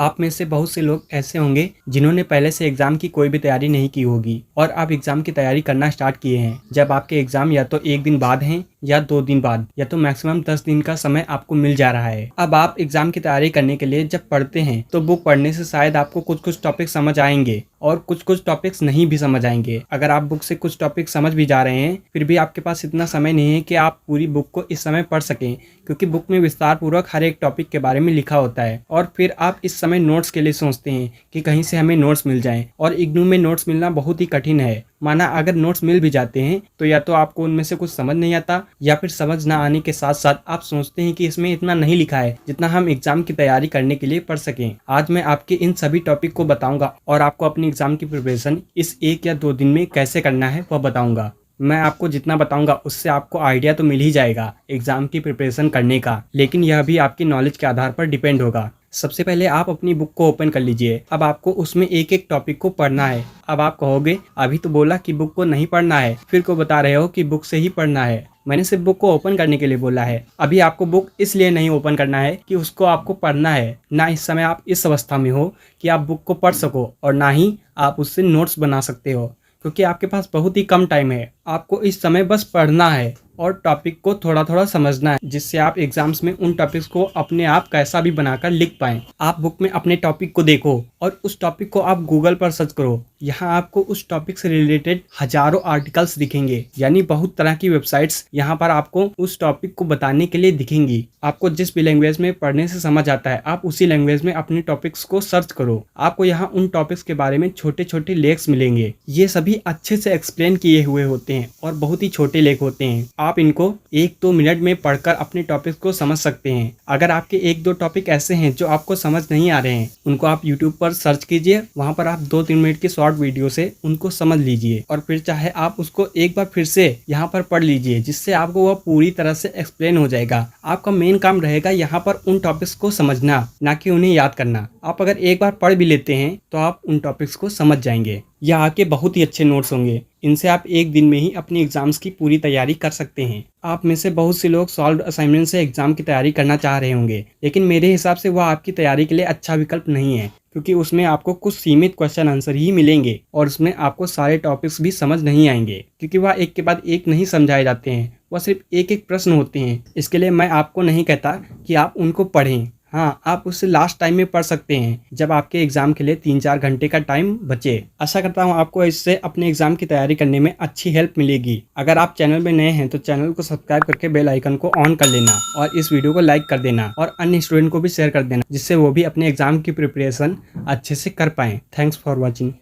आप में से बहुत से लोग ऐसे होंगे जिन्होंने पहले से एग्जाम की कोई भी तैयारी नहीं की होगी और आप एग्जाम की तैयारी करना स्टार्ट किए हैं जब आपके एग्जाम या तो एक दिन बाद हैं या 2 दिन बाद या तो मैक्सिमम 10 दिन का समय आपको मिल जा रहा है। अब आप एग्जाम की तैयारी करने के लिए जब पढ़ते हैं तो बुक पढ़ने से शायद आपको कुछ कुछ टॉपिक समझ आएंगे और कुछ कुछ टॉपिक्स नहीं भी समझ आएंगे। अगर आप बुक से कुछ टॉपिक समझ भी जा रहे हैं फिर भी आपके पास इतना समय नहीं है कि आप पूरी बुक को इस समय पढ़ सकें, क्योंकि बुक में विस्तार पूर्वक हर एक टॉपिक के बारे में लिखा होता है और फिर आप इस समय नोट्स के लिए सोचते हैं कि कहीं से हमें नोट्स मिल जाएं। और इग्नू में नोट्स मिलना बहुत ही कठिन है। माना अगर नोट्स मिल भी जाते हैं तो या तो आपको उनमें से कुछ समझ नहीं आता या फिर समझ ना आने के साथ साथ आप सोचते हैं कि इसमें इतना नहीं लिखा है जितना हम एग्जाम की तैयारी करने के लिए पढ़ सकें। आज मैं आपके इन सभी टॉपिक को बताऊंगा और आपको अपनी एग्जाम की प्रिपरेशन इस 1 या 2 दिन में कैसे करना है वह बताऊंगा। मैं आपको जितना बताऊंगा उससे आपको आइडिया तो मिल ही जाएगा एग्जाम की प्रिपरेशन करने का, लेकिन यह भी आपकी नॉलेज के आधार पर डिपेंड होगा। सबसे पहले आप अपनी बुक को ओपन कर लीजिए। अब आपको उसमें एक एक टॉपिक को पढ़ना है। अब आप कहोगे अभी तो बोला कि बुक को नहीं पढ़ना है, फिर को बता रहे हो कि बुक से ही पढ़ना है। मैंने सिर्फ बुक को ओपन करने के लिए बोला है। अभी आपको बुक इसलिए नहीं ओपन करना है कि उसको आपको पढ़ना है। ना इस समय आप इस अवस्था में हो कि आप बुक को पढ़ सको और ना ही आप उससे नोट्स बना सकते हो, क्योंकि आपके पास बहुत ही कम टाइम है। आपको इस समय बस पढ़ना है और टॉपिक को थोड़ा थोड़ा समझना है, जिससे आप एग्जाम्स में उन टॉपिक्स को अपने आप कैसा भी बनाकर लिख पाएं। आप बुक में अपने टॉपिक को देखो और उस टॉपिक को आप गूगल पर सर्च करो। यहाँ आपको उस टॉपिक से रिलेटेड हजारों आर्टिकल्स दिखेंगे, यानी बहुत तरह की वेबसाइट्स यहाँ पर आपको उस टॉपिक को बताने के लिए दिखेंगी। आपको जिस भी लैंग्वेज में पढ़ने से समझ आता है आप उसी लैंग्वेज में अपने टॉपिक्स को सर्च करो। आपको यहाँ उन टॉपिक्स के बारे में छोटे छोटे लेख्स मिलेंगे। ये सभी अच्छे से एक्सप्लेन किए हुए होते हैं और बहुत ही छोटे लेख होते हैं। आप इनको 1-2 मिनट में पढ़कर अपने टॉपिक को समझ सकते हैं। अगर आपके 1-2 टॉपिक ऐसे हैं जो आपको समझ नहीं आ रहे हैं, उनको आप यूट्यूब पर सर्च कीजिए। वहां पर आप 2-3 मिनट की शॉर्ट वीडियो से उनको समझ लीजिए और फिर चाहे आप उसको एक बार फिर से यहाँ पर पढ़ लीजिए, जिससे आपको वह पूरी तरह से एक्सप्लेन हो जाएगा। आपका मेन काम रहेगा यहाँ पर उन टॉपिक्स को समझना, ना कि उन्हें याद करना। आप अगर एक बार पढ़ भी लेते हैं तो आप उन टॉपिक्स को समझ जाएंगे। यह आके बहुत ही अच्छे नोट्स होंगे। इनसे आप एक दिन में ही अपनी एग्जाम्स की पूरी तैयारी कर सकते हैं। आप में से बहुत से लोग सॉल्व असाइनमेंट से एग्जाम की तैयारी करना चाह रहे होंगे, लेकिन मेरे हिसाब से वह आपकी तैयारी के लिए अच्छा विकल्प नहीं है, क्योंकि उसमें आपको कुछ सीमित क्वेश्चन आंसर ही मिलेंगे और उसमें आपको सारे टॉपिक्स भी समझ नहीं आएंगे, क्योंकि वह एक के बाद एक नहीं समझाए जाते हैं। वह सिर्फ एक एक प्रश्न होते हैं। इसके लिए मैं आपको नहीं कहता कि आप उनको पढ़ें। हाँ, आप उससे लास्ट टाइम में पढ़ सकते हैं जब आपके एग्जाम के लिए 3-4 घंटे का टाइम बचे। आशा करता हूँ आपको इससे अपने एग्जाम की तैयारी करने में अच्छी हेल्प मिलेगी। अगर आप चैनल में नए हैं तो चैनल को सब्सक्राइब करके बेल आइकन को ऑन कर लेना और इस वीडियो को लाइक कर देना और अन्य स्टूडेंट को भी शेयर कर देना, जिससे वो भी अपने एग्जाम की प्रिपरेशन अच्छे से कर पाएँ। Thanks for watching.